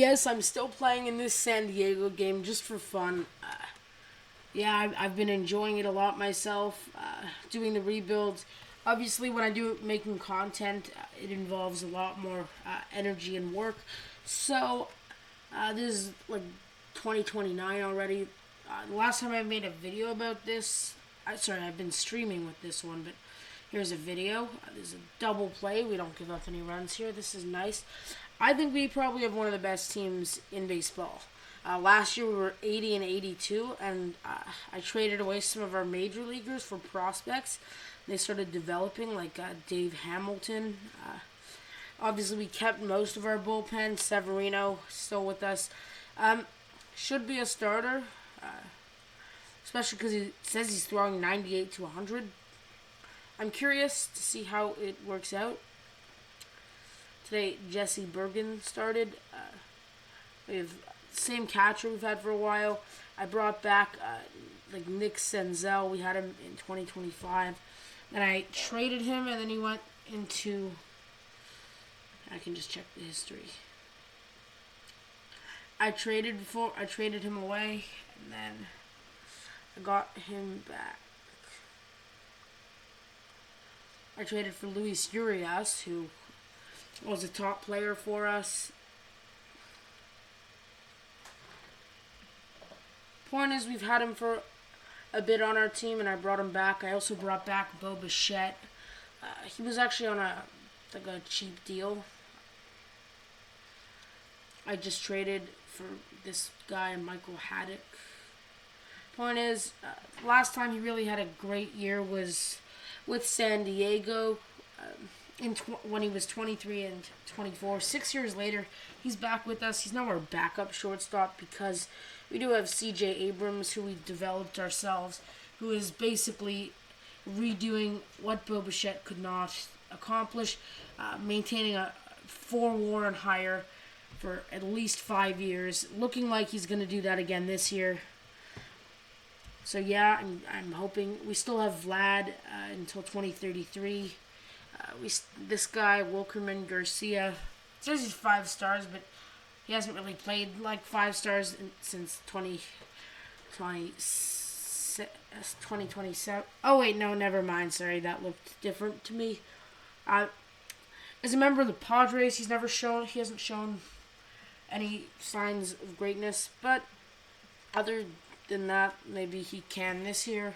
yes, I'm still playing in this San Diego game just for fun. Yeah, I've been enjoying it a lot myself. Doing the rebuilds. Obviously, when I do making content, it involves a lot more energy and work. So, this is like 2029 already. The last time I made a video about this, I've been streaming with this one, but here's a video. There's a double play. We don't give up any runs here. This is nice. I think we probably have one of the best teams in baseball. Last year we were 80 and 82, and I traded away some of our major leaguers for prospects. They started developing, like Dave Hamilton. Obviously, we kept most of our bullpen. Severino still with us. Should be a starter, especially because he says he's throwing 98 to 100. I'm curious to see how it works out. Today, Jesse Bergen started. We have the same catcher we've had for a while. I brought back like Nick Senzel. We had him in 2025. Then I traded him, and then he went into... I can just check the history. I traded him away, and then I got him back. I traded for Luis Urias, who was a top player for us. Point is, we've had him for a bit on our team, and I brought him back. I also brought back Bo Bichette. He was actually on a cheap deal. I just traded for this guy, Michael Haddock. Point is, last time he really had a great year was with San Diego when he was 23 and 24. 6 years later, he's back with us. He's now our backup shortstop because we do have C.J. Abrams, who we developed ourselves, who is basically redoing what Bo Bichette could not accomplish, maintaining a 4 WAR and higher for at least 5 years. Looking like he's going to do that again this year. So yeah, I'm hoping. We still have Vlad until 2033. This guy, Wilkerman Garcia, it says he's 5 stars, but he hasn't really played like 5 stars since 2027. Oh wait, no, never mind. Sorry, that looked different to me. As a member of the Padres, he hasn't shown any signs of greatness, but other than that, maybe he can this year.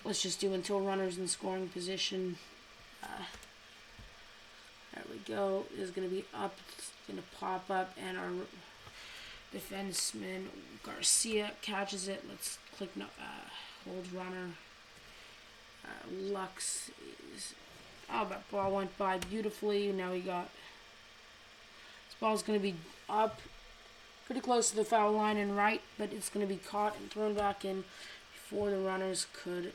Let's just do until runners in scoring position. There we go. It's going to be up. It's going to pop up, and our defenseman Garcia catches it. Let's click hold runner. Lux is... Oh, that ball went by beautifully. Now we got... This ball's going to be up pretty close to the foul line and right, but it's going to be caught and thrown back in before the runners could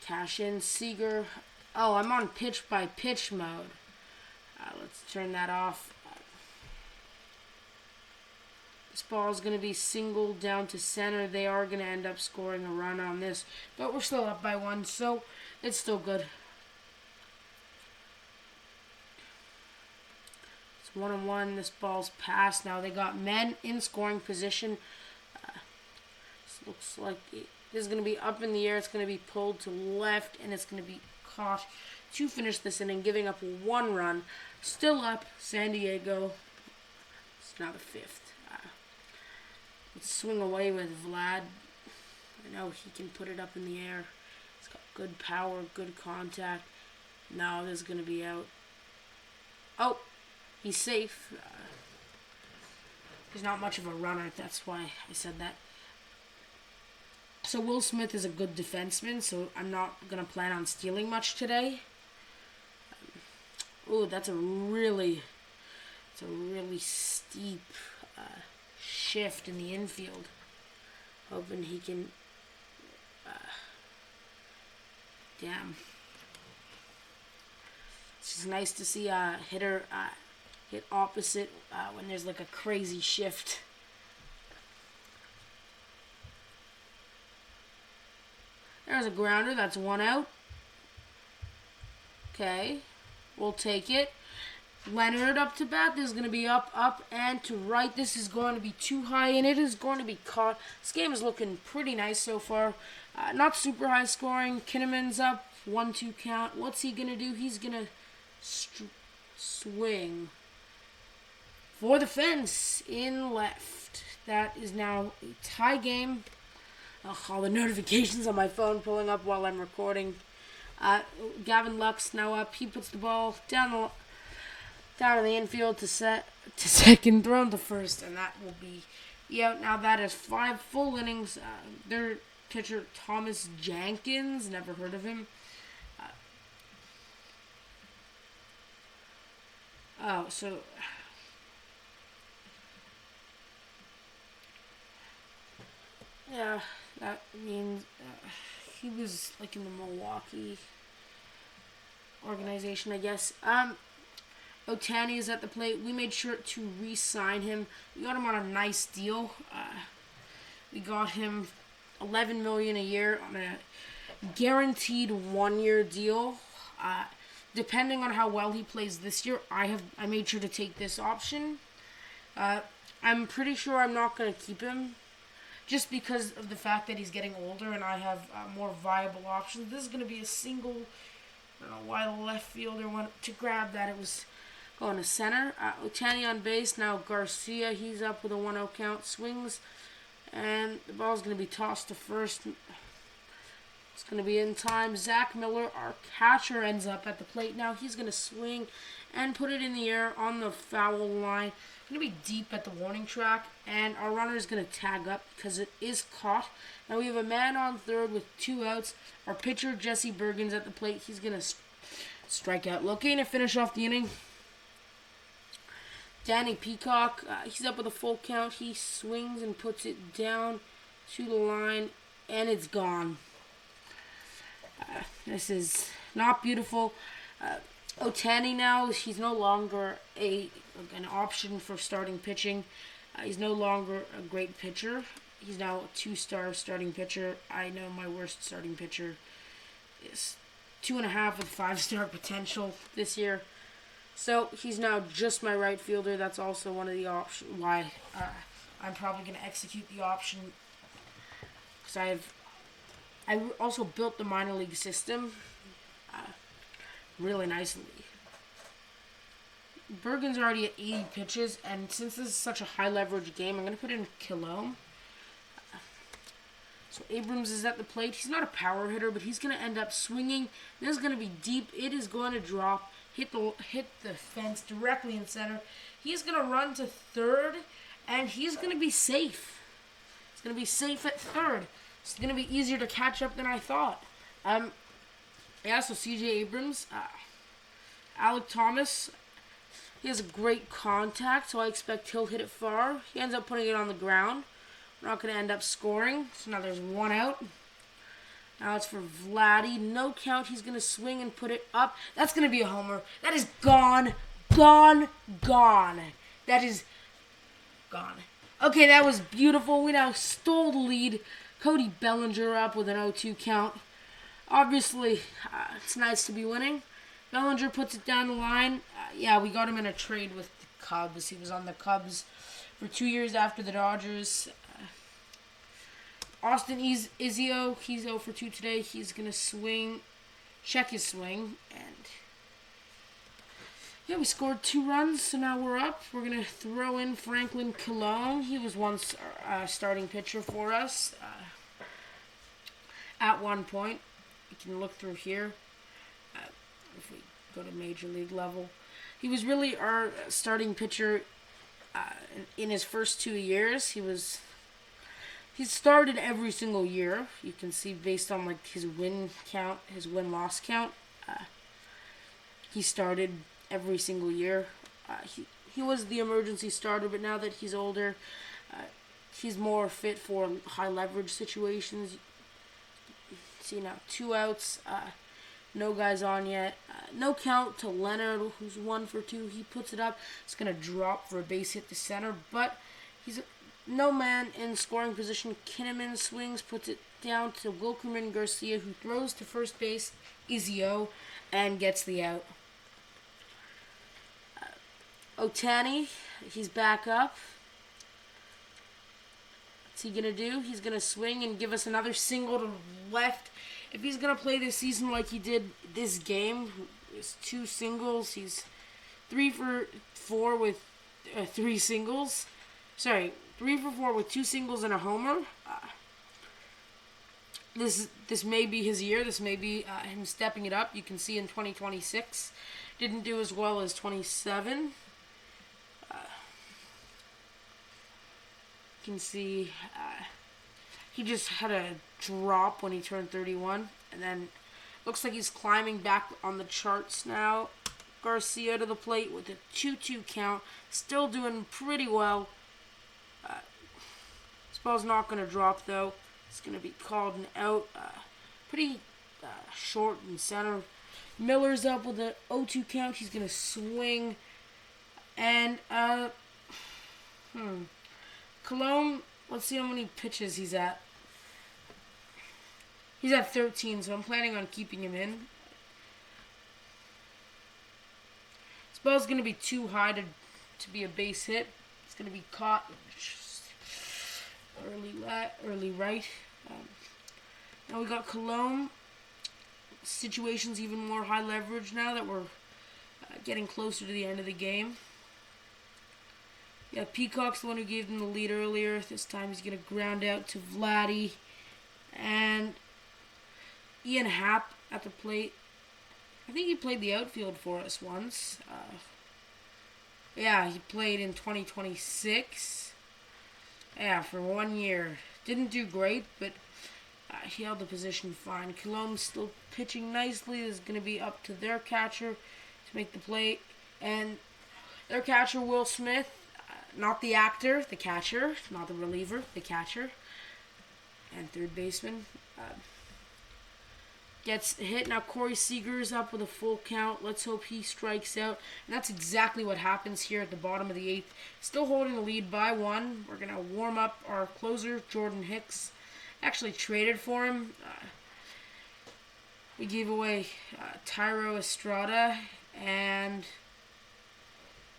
cash in. Seager. Oh, I'm on pitch-by-pitch mode. Let's turn that off. This ball is going to be singled down to center. They are going to end up scoring a run on this, but we're still up by 1, so it's still good. It's 1-1. This ball's passed. Now they got men in scoring position. This looks like this is going to be up in the air. It's going to be pulled to left, and it's going to be caught to finish this inning, giving up 1 run. Still up, San Diego. It's now the 5th. Let's swing away with Vlad. I know he can put it up in the air. He's got good power, good contact. Now this is going to be out. Oh, he's safe. He's not much of a runner. That's why I said that. So Will Smith is a good defenseman, so I'm not going to plan on stealing much today. Ooh, that's a really steep shift in the infield. Hoping he can... damn. It's just nice to see a hitter hit opposite when there's like a crazy shift. There's a grounder. That's 1 out. Okay. We'll take it. Leonard up to bat. This is going to be up, up, and to right. This is going to be too high, and it is going to be caught. This game is looking pretty nice so far. Not super high scoring. Kinnaman's up. 1-2 count. What's he going to do? He's going to swing for the fence in left. That is now a tie game. All the notifications on my phone pulling up while I'm recording. Gavin Lux now up. He puts the ball down in the infield to second, thrown to first, and that will be out. Now that is 5 full innings. Their pitcher Thomas Jenkins, never heard of him. Yeah, that means he was like in the Milwaukee organization, I guess. Ohtani is at the plate. We made sure to re-sign him. We got him on a nice deal. We got him $11 million a year on a guaranteed 1-year deal. Depending on how well he plays this year, I made sure to take this option. I'm pretty sure I'm not going to keep him, just because of the fact that he's getting older and I have more viable options. This is going to be a single. I don't know why the left fielder went to grab that. It was going to center. Ohtani on base. Now Garcia, he's up with a 1-0 count. Swings, and the ball's going to be tossed to first. It's going to be in time. Zach Miller, our catcher, ends up at the plate. Now he's going to swing and put it in the air on the foul line. Going to be deep at the warning track, and our runner is going to tag up because it is caught. Now we have a man on third with 2 outs. Our pitcher, Jesse Bergen's at the plate. He's going to strike out looking to finish off the inning. Danny Peacock, he's up with a full count. He swings and puts it down to the line, and it's gone. This is not beautiful. Ohtani now, he's no longer an option for starting pitching. He's no longer a great pitcher. He's now a 2-star starting pitcher. I know my worst starting pitcher is 2.5 with 5-star potential this year. So he's now just my right fielder. That's also one of the options why I'm probably going to execute the option, because I also built the minor league system really nicely. Bergen's already at 80 pitches, and since this is such a high leverage game, I'm going to put in Kilome. So Abrams is at the plate. He's not a power hitter, but he's going to end up swinging. This is going to be deep. It is going to drop, hit the fence directly in center. He's going to run to third, and he's going to be safe. It's going to be safe at third. It's going to be easier to catch up than I thought. So C.J. Abrams, Alec Thomas, he has a great contact, so I expect he'll hit it far. He ends up putting it on the ground. We're not going to end up scoring, so now there's 1 out. Now it's for Vladdy. No count. He's going to swing and put it up. That's going to be a homer. That is gone. Gone. Gone. That is gone. Okay, that was beautiful. We now stole the lead. Cody Bellinger up with an 0-2 count. Obviously, it's nice to be winning. Bellinger puts it down the line. We got him in a trade with the Cubs. He was on the Cubs for 2 years after the Dodgers. Austin Izio, he's 0 for 2 today. He's going to check his swing. And we scored 2 runs, so now we're up. We're going to throw in Franklin Kilome. He was once a starting pitcher for us at one point. You can look through here if we go to major league level. He was really our starting pitcher in his first 2 years. He started every single year. You can see based on like his win count, his win-loss count. He started every single year. He was the emergency starter, but now that he's older, he's more fit for high leverage situations. See now, 2 outs, no guys on yet. No count to Leonard, who's 1 for 2. He puts it up. It's going to drop for a base hit to center, but he's no man in scoring position. Kinnaman swings, puts it down to Wilkerman Garcia, who throws to first base Izio and gets the out. Ohtani, he's back up. What's he going to do? He's going to swing and give us another single to left. If he's going to play this season like he did this game, it's 2 singles. He's 3 for 4 with 3 singles. Sorry, 3 for 4 with 2 singles and a homer. This may be his year. This may be him stepping it up. You can see in 2026, didn't do as well as 27. You can see he just had a drop when he turned 31, and then looks like he's climbing back on the charts now. Garcia to the plate with a 2-2 count, still doing pretty well. This ball's not going to drop though. It's going to be called an out. Pretty short in center. Miller's up with an 0-2 count. He's going to swing. And, Cologne, let's see how many pitches he's at. He's at 13, so I'm planning on keeping him in. This ball's going to be too high to be a base hit. It's going to be caught early right. Now we got Cologne. Situation's even more high leverage now that we're getting closer to the end of the game. Yeah, Peacock's the one who gave them the lead earlier. This time he's going to ground out to Vladdy. And Ian Happ at the plate. I think he played the outfield for us once. Yeah, he played in 2026. Yeah, for 1 year. Didn't do great, but he held the position fine. Cologne's still pitching nicely. This is going to be up to their catcher to make the play. And their catcher, Will Smith, not the actor, the catcher, not the reliever, the catcher. And third baseman gets hit. Now Corey Seager's up with a full count. Let's hope he strikes out. And that's exactly what happens here at the bottom of the 8th. Still holding the lead by 1. We're going to warm up our closer, Jordan Hicks. Actually traded for him. We gave away Tyro Estrada and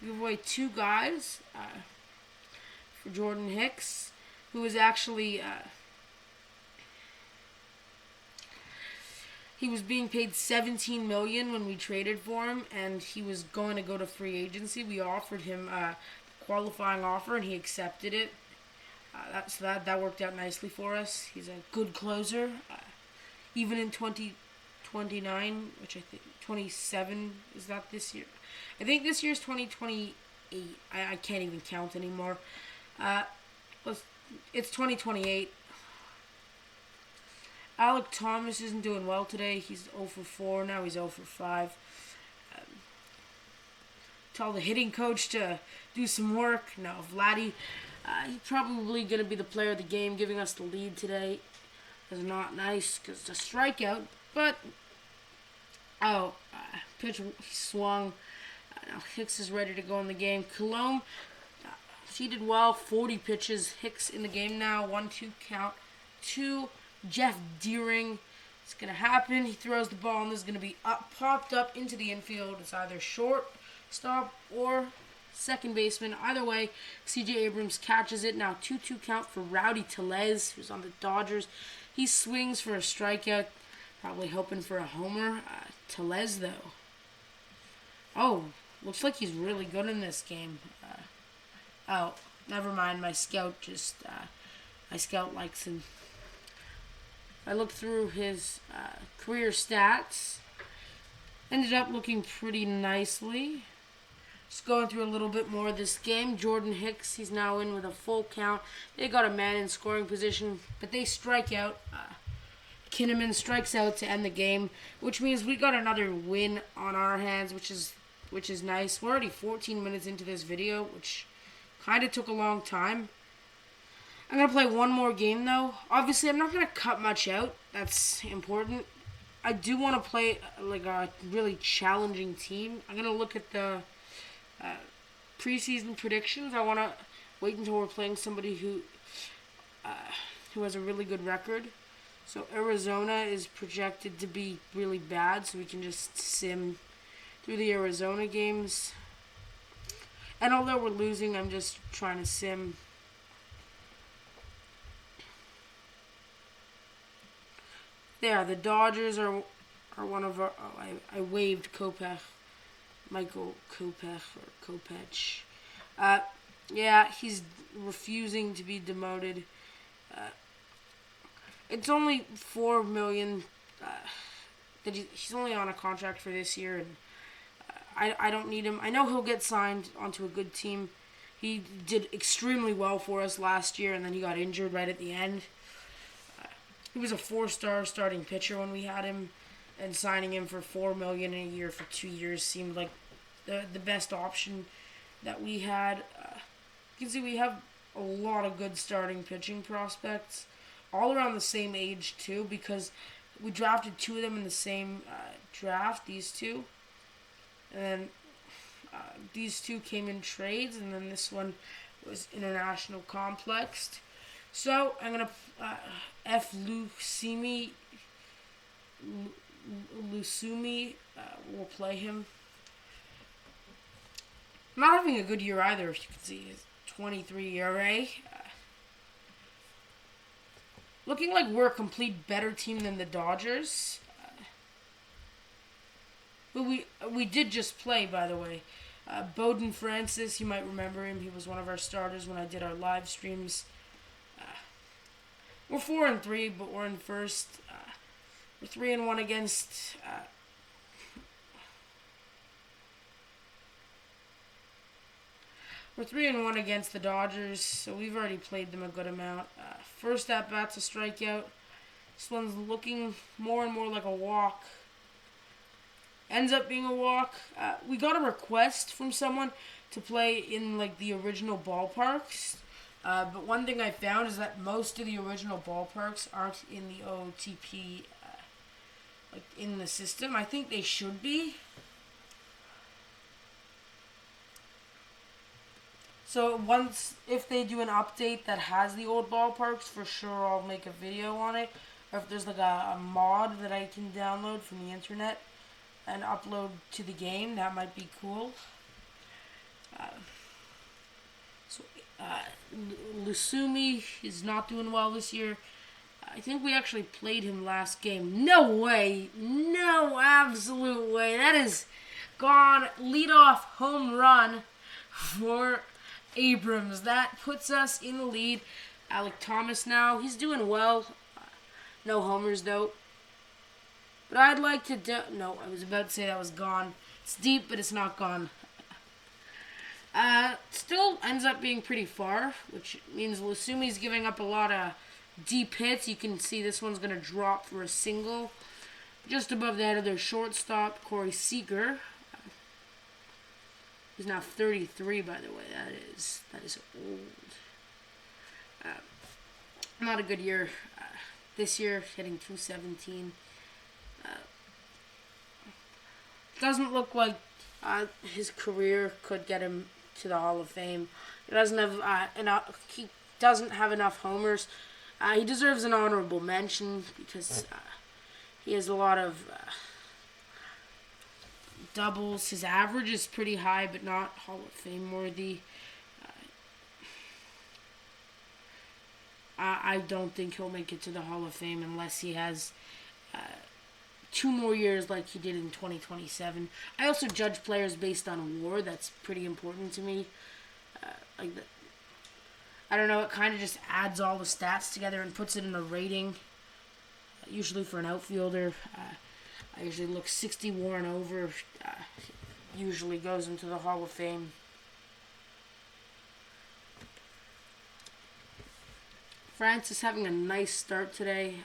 we gave away 2 guys for Jordan Hicks, who was actually he was being paid $17 million when we traded for him, and he was going to go to free agency. We offered him a qualifying offer, and he accepted it. That worked out nicely for us. He's a good closer, even in 2029, which I think 27 is that this year. I think this year's 2028. I can't even count anymore. It's 2028. Alec Thomas isn't doing well today. He's 0 for 4. Now he's 0 for 5. Tell the hitting coach to do some work. No, Vladdy, he's probably going to be the player of the game, giving us the lead today. It's not nice because it's a strikeout, but pitch he swung. Now Hicks is ready to go in the game. Cologne, she did well. 40 pitches. Hicks in the game now. 1-2 count. 2. Jeff Deering. It's going to happen. He throws the ball, and this is going to be popped up into the infield. It's either shortstop or second baseman. Either way, C.J. Abrams catches it. Now 2-2 count for Rowdy Tellez, who's on the Dodgers. He swings for a strikeout, probably hoping for a homer. Tellez, though. Oh, looks like he's really good in this game. Never mind. My scout likes him. I looked through his career stats. Ended up looking pretty nicely. Just going through a little bit more of this game. Jordan Hicks, he's now in with a full count. They got a man in scoring position, but they strike out. Kinnaman strikes out to end the game, which means we got another win on our hands, which is nice. We're already 14 minutes into this video, which kind of took a long time. I'm going to play one more game, though. Obviously, I'm not going to cut much out. That's important. I do want to play like a really challenging team. I'm going to look at the preseason predictions. I want to wait until we're playing somebody who has a really good record. So Arizona is projected to be really bad, so we can just sim through the Arizona games. And although we're losing, I'm just trying to sim. Yeah, the Dodgers are one of our. Oh, I waved Kopech, Michael Kopech or Kopech. Uh, yeah, he's refusing to be demoted. Uh, it's only $4 million. That he's only on a contract for this year, and I don't need him. I know he'll get signed onto a good team. He did extremely well for us last year, and then he got injured right at the end. He was a 4-star starting pitcher when we had him, and signing him for $4 million a year for 2 years seemed like the best option that we had. You can see we have a lot of good starting pitching prospects, all around the same age too, because we drafted 2 of them in the same draft. These 2, and then these 2 came in trades, and then this one was international complexed. So I'm gonna F. Lusumi will play him. Not having a good year either, if you can see his 23 ERA. Looking like we're a complete better team than the Dodgers. But we did just play, by the way. Bowden Francis, you might remember him. He was one of our starters when I did our live streams. We're 4-3, but we're in first. We're 3-1 against. We're 3-1 against the Dodgers, so we've already played them a good amount. First at bat's a strikeout. This one's looking more and more like a walk. Ends up being a walk. We got a request from someone to play in like the original ballparks. But one thing I found is that most of the original ballparks aren't in the OTP, like in the system. I think they should be. So if they do an update that has the old ballparks, for sure I'll make a video on it. Or if there's like a mod that I can download from the internet and upload to the game, that might be cool. Lusumi is not doing well this year. I think we actually played him last game. No way. No absolute way. That is gone. Leadoff home run for Abrams. That puts us in the lead. Alec Thomas now. He's doing well. No homers, though. But I'd like to no, I was about to say that was gone. It's deep, but it's not gone. Still ends up being pretty far, which means Lusumi's giving up a lot of deep hits. You can see this one's going to drop for a single. Just above the head of their shortstop, Corey Seager. He's now 33, by the way. That is old. Not a good year. This year, hitting .217. Doesn't look like his career could get him to the Hall of Fame. He doesn't have He doesn't have enough homers. He deserves an honorable mention because he has a lot of doubles. His average is pretty high, but not Hall of Fame worthy. I don't think he'll make it to the Hall of Fame unless he has 2 more years like he did in 2027. I also judge players based on WAR. That's pretty important to me. I don't know, it kind of just adds all the stats together and puts it in a rating. Usually for an outfielder, I usually look 60 WAR and over. Usually goes into the Hall of Fame. France is having a nice start today.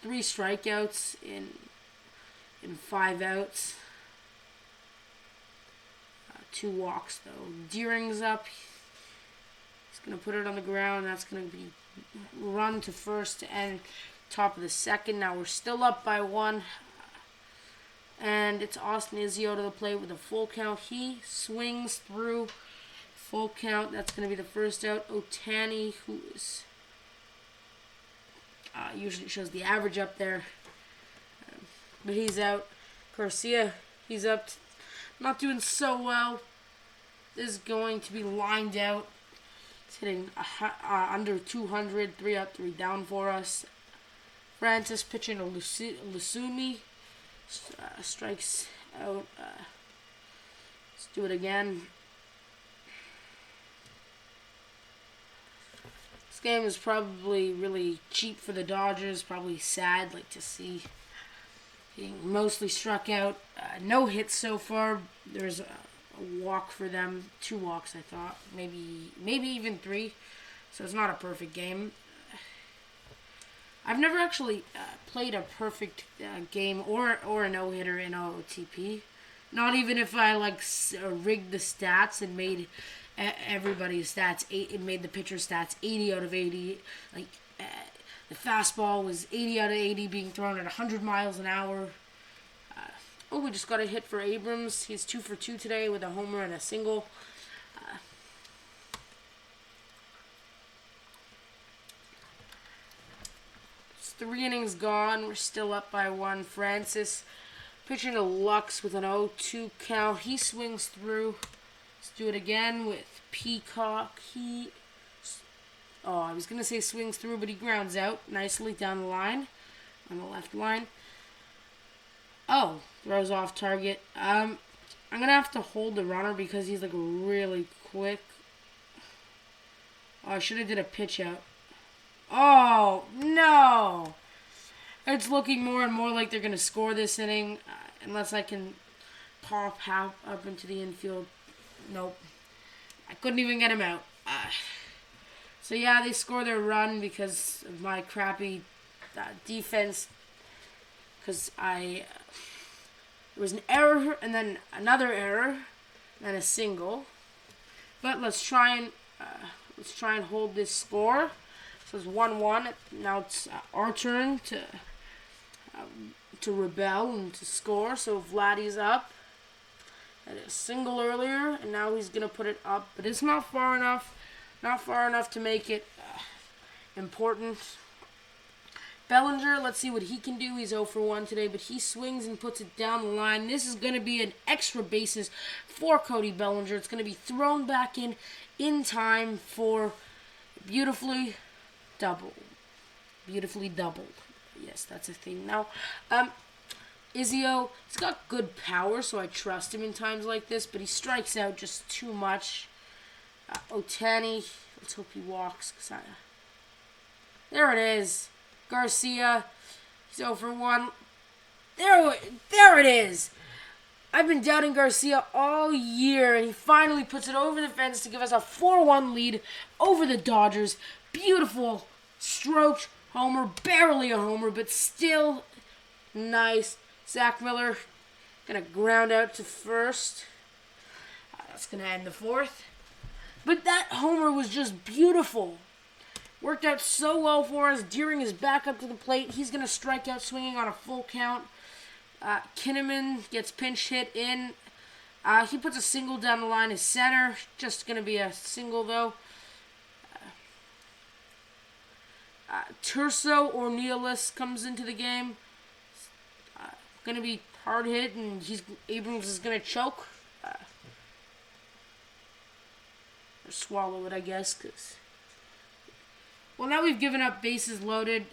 3 strikeouts in 5 outs. 2 walks though. Deering's up. He's gonna put it on the ground. That's gonna be run to first to end top of the second. Now we're still up by 1. And it's Austin Izio to the plate with a full count. He swings through. Full count. That's going to be the first out. Otani, who is Usually it shows the average up there. But he's out. Garcia, he's up. Not doing so well. Is going to be lined out. It's hitting under 200. 3 up, 3 down for us. Francis pitching to Lusumi. Strikes out. Let's do it again. This game is probably really cheap for the Dodgers. Probably sad, like to see being mostly struck out. No hits so far. There's a walk for them. 2 walks, I thought. Maybe even 3. So it's not a perfect game. I've never actually played a perfect game or a no-hitter in OTP. Not even if I rigged the stats and made everybody's stats. It made the pitcher stats 80 out of 80. The fastball was 80 out of 80, being thrown at 100 miles an hour. We just got a hit for Abrams. He's 2 for 2 today with a homer and a single. It's 3 innings gone. We're still up by 1. Francis pitching to Lux with an 0-2 count. He swings through. Let's do it again with Peacock. I was going to say swings through, but he grounds out nicely down the line, on the left line. Throws off target. I'm going to have to hold the runner because he's really quick. I should have did a pitch out. Oh, no! It's looking more and more like they're going to score this inning, unless I can pop up into the infield. Nope. I couldn't even get him out. So yeah, they score their run because of my crappy defense. Because there was an error and then another error, and then a single. But let's try and hold this score. So it's 1-1. Now it's our turn to rebel and to score. So Vladdy's up. Had a single earlier, and now he's gonna put it up, but it's not far enough. Not far enough to make it important. Bellinger, let's see what he can do. He's 0 for 1 today, but he swings and puts it down the line. This is going to be an extra bases for Cody Bellinger. It's going to be thrown back in time for beautifully doubled. Beautifully doubled. Yes, that's a thing now. Izio, he's got good power, so I trust him in times like this, but he strikes out just too much. Otani, let's hope he walks. There it is. Garcia, he's 0 for 1. There it is. I've been doubting Garcia all year, and he finally puts it over the fence to give us a 4-1 lead over the Dodgers. Beautiful stroked homer, barely a homer, but still nice. Zach Miller gonna ground out to first. That's gonna end the 4th. But that homer was just beautiful. Worked out so well for us. Deering is back up to the plate. He's going to strike out swinging on a full count. Kinnaman gets pinch hit in. He puts a single down the line as center. Just going to be a single, though. Turso or Nealis comes into the game. Going to be hard hit, and Abrams is going to choke. Or swallow it, I guess, because... Well, now we've given up bases loaded.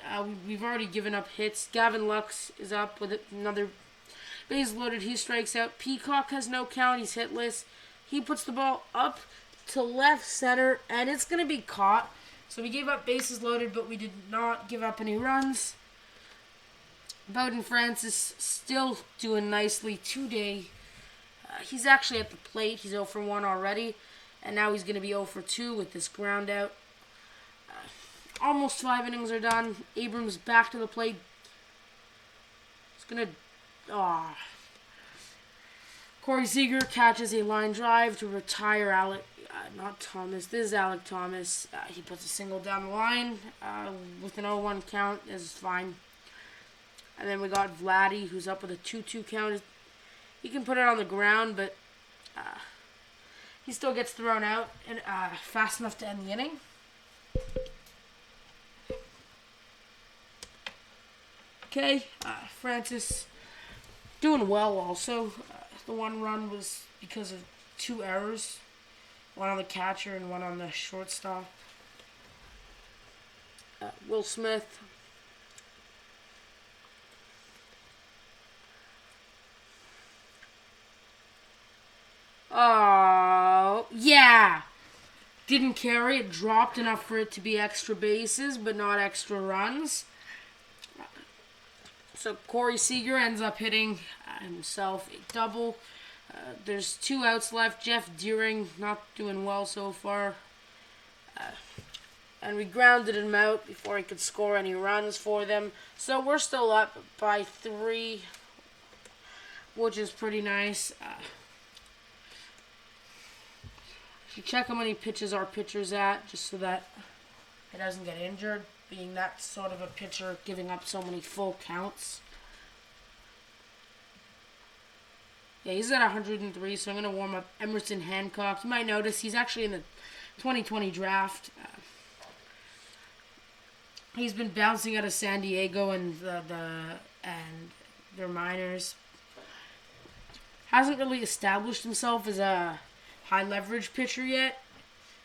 We've already given up hits. Gavin Lux is up with another base loaded. He strikes out. Peacock has no count. He's hitless. He puts the ball up to left center, and it's going to be caught. So we gave up bases loaded, but we did not give up any runs. Bowden Francis still doing nicely today. He's actually at the plate. He's 0 for 1 already, and now he's going to be 0 for 2 with this ground out. Almost 5 innings are done. Abrams back to the plate. He's going to... Corey Seager catches a line drive to retire Alec... not Thomas. This is Alec Thomas. He puts a single down the line with an 0-1 count. This is fine. And then we got Vladdy, who's up with a 2-2 count. He can put it on the ground, but he still gets thrown out and fast enough to end the inning. Okay, Francis doing well also. The one run was because of two errors, one on the catcher and one on the shortstop. Will Smith. Oh, yeah. Didn't carry it, dropped enough for it to be extra bases, but not extra runs. So Corey Seager ends up hitting himself a double. There's 2 outs left. Jeff Deering not doing well so far. And we grounded him out before he could score any runs for them. So we're still up by 3, which is pretty nice. You check how many pitches our pitcher's at, just so that he doesn't get injured, being that sort of a pitcher, giving up so many full counts. Yeah, he's at 103, so I'm going to warm up Emerson Hancock. You might notice he's actually in the 2020 draft. He's been bouncing out of San Diego and their minors. Hasn't really established himself as a high leverage pitcher yet.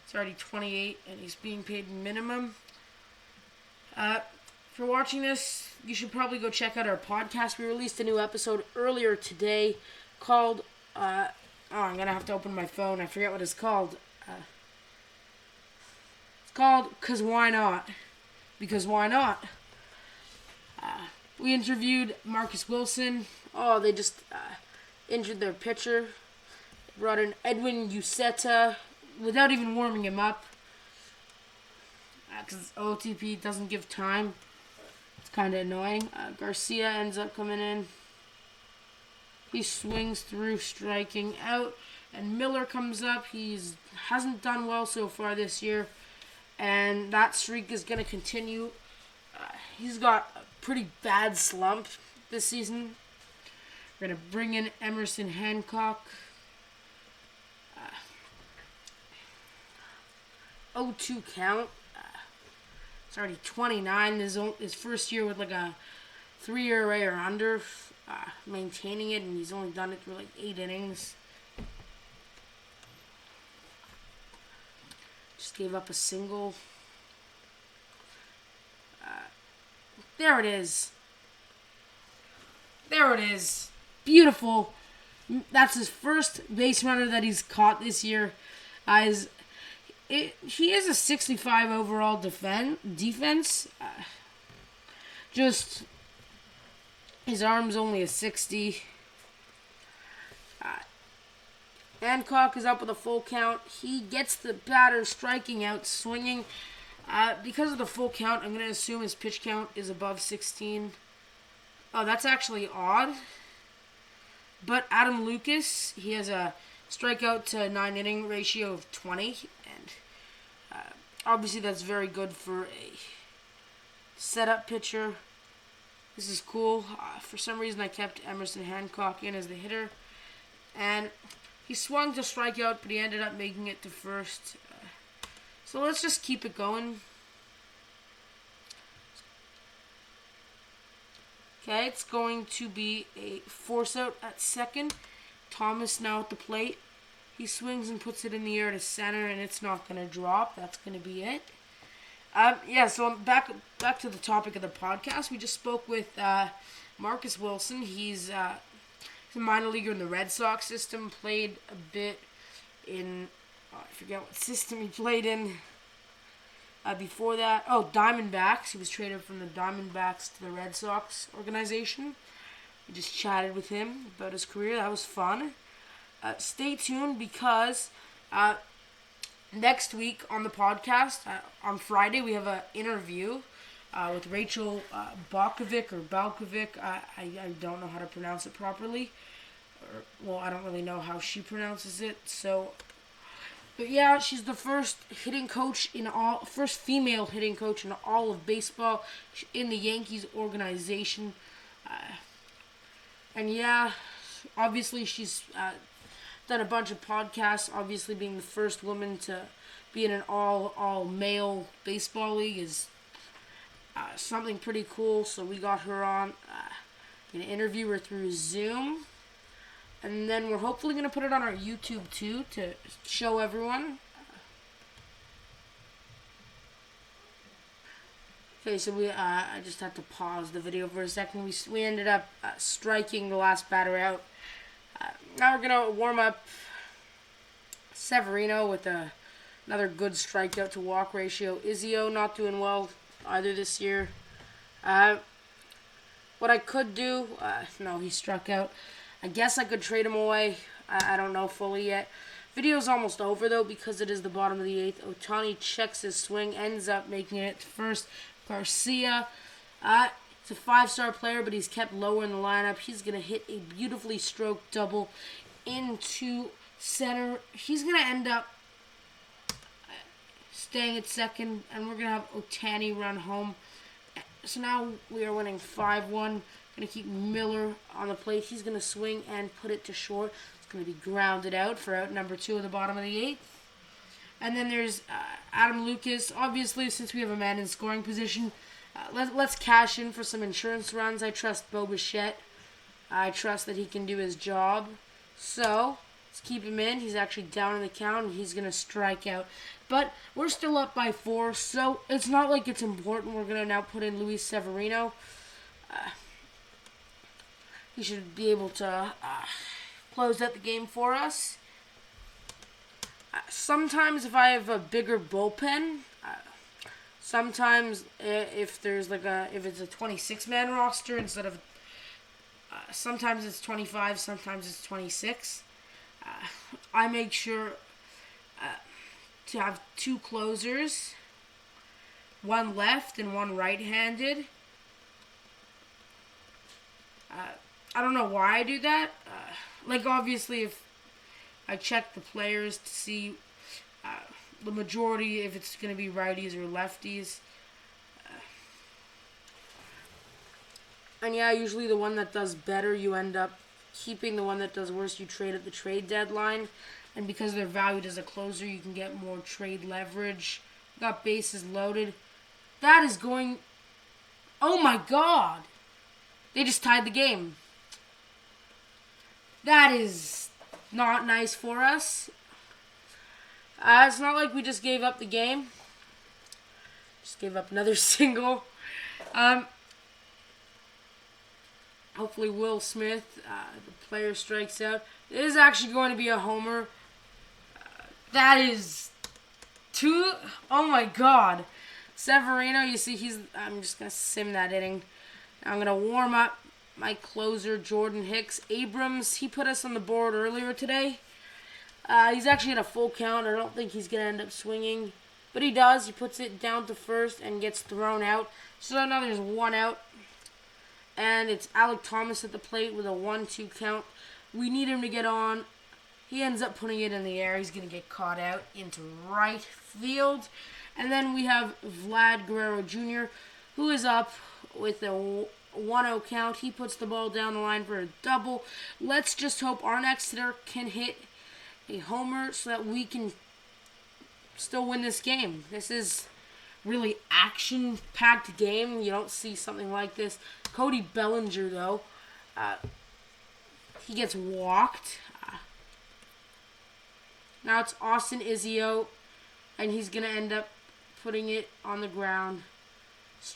He's already 28 and he's being paid minimum. If you're watching this, you should probably go check out our podcast. We released a new episode earlier today called I'm gonna have to open my phone. I forget what it's called. It's called "Cause Why Not?" Because why not? We interviewed Marcus Wilson. Oh, they just injured their pitcher. Brought in Edwin Uceta without even warming him up. Because OTP doesn't give time. It's kind of annoying. Garcia ends up coming in. He swings through, striking out. And Miller comes up. Hasn't done well so far this year. And that streak is going to continue. He's got a pretty bad slump this season. We're going to bring in Emerson Hancock. 0-2 count. It's already 29. His first year with like a 3 ERA or under, maintaining it, and he's only done it for like 8 innings. Just gave up a single. There it is. There it is. Beautiful. That's his first base runner that he's caught this year. He is a 65 overall defense. Just his arm's only a 60. Hancock is up with a full count. He gets the batter striking out, swinging. Because of the full count, I'm going to assume his pitch count is above 16. Oh, that's actually odd. But Adam Lucas, he has a strikeout to 9 inning ratio of 20. And obviously that's very good for a setup pitcher. This is cool. For some reason, I kept Emerson Hancock in as the hitter. And he swung to strike out, but he ended up making it to first. So let's just keep it going. Okay, it's going to be a force out at second. Thomas now at the plate. He swings and puts it in the air to center, and it's not going to drop. That's going to be it. So back to the topic of the podcast. We just spoke with Marcus Wilson. He's a minor leaguer in the Red Sox system. Played a bit in, I forget what system he played in before that. Oh, Diamondbacks. He was traded from the Diamondbacks to the Red Sox organization. We just chatted with him about his career. That was fun. Stay tuned because next week on the podcast, on Friday, we have an interview with Rachel Balkovic or Balkovic. I don't know how to pronounce it properly. I don't really know how she pronounces it. But yeah, she's the first female hitting coach in all of baseball in the Yankees organization. And yeah, obviously she's done a bunch of podcasts. Obviously, being the first woman to be in an all male baseball league is something pretty cool. So we got her on, gonna interview her through Zoom, and then we're hopefully gonna put it on our YouTube too to show everyone. Okay, so I just had to pause the video for a second. We ended up striking the last batter out. Now we're gonna warm up Severino with another good strikeout to walk ratio. Izio not doing well either this year. What I could do, no, he struck out. I guess I could trade him away. I don't know fully yet. Video's almost over though because it is the bottom of the 8th. Ohtani checks his swing, ends up making it to first. Garcia, he's a 5-star player, but he's kept lower in the lineup. He's going to hit a beautifully stroked double into center. He's going to end up staying at second, and we're going to have Ohtani run home. So now we are winning 5-1. Going to keep Miller on the plate. He's going to swing and put it to short. It's going to be grounded out for out number 2 at the bottom of the 8th. And then there's Adam Lucas. Obviously, since we have a man in scoring position, let's cash in for some insurance runs. I trust Bo Bichette. I trust that he can do his job. So, let's keep him in. He's actually down in the count, and he's going to strike out. But we're still up by 4, so it's not like it's important. We're going to now put in Luis Severino. He should be able to close out the game for us. Sometimes if I have a bigger bullpen, sometimes if there's if it's a 26-man roster instead of, sometimes it's 25, sometimes it's 26. I make sure to have 2 closers, 1 left and 1 right-handed. I don't know why I do that. Obviously if I check the players to see the majority if it's going to be righties or lefties. And yeah, usually the one that does better, you end up keeping. The one that does worse, you trade at the trade deadline. And because they're valued as a closer, you can get more trade leverage. Got bases loaded. That is going... Oh my god! They just tied the game. That is... not nice for us. It's not like we just gave up the game. Just gave up another single. Hopefully Will Smith, the player, strikes out. It is actually going to be a homer. That is too... Oh my god. Severino, you see, I'm just going to sim that inning. I'm going to warm up my closer, Jordan Hicks. Abrams, he put us on the board earlier today. He's actually at a full count. I don't think he's going to end up swinging. But he does. He puts it down to first and gets thrown out. So now there's 1 out. And it's Alec Thomas at the plate with a 1-2 count. We need him to get on. He ends up putting it in the air. He's going to get caught out into right field. And then we have Vlad Guerrero Jr., who is up with a 1-0 count. He puts the ball down the line for a double. Let's just hope our next hitter can hit a homer so that we can still win this game. This is really action-packed game. You don't see something like this. Cody Bellinger, though, he gets walked. Now it's Austin Izio, and he's going to end up putting it on the ground.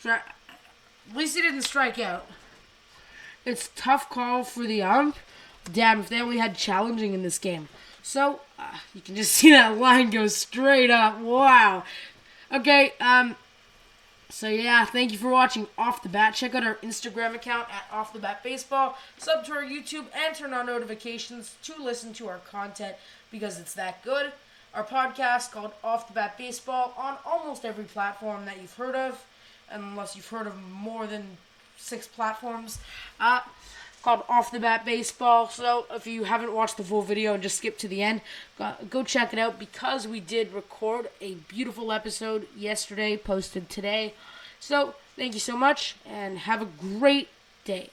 At least he didn't strike out. It's a tough call for the ump. Damn, if they only had challenging in this game. So, you can just see that line go straight up. Wow. Okay, so yeah, thank you for watching Off the Bat. Check out our Instagram account at Off the Bat Baseball. Sub to our YouTube and turn on notifications to listen to our content because it's that good. Our podcast called Off the Bat Baseball on almost every platform that you've heard of, unless you've heard of more than 6 platforms. Called Off the Bat Baseball. So if you haven't watched the full video and just skip to the end, go check it out because we did record a beautiful episode yesterday, posted today. So thank you so much and have a great day.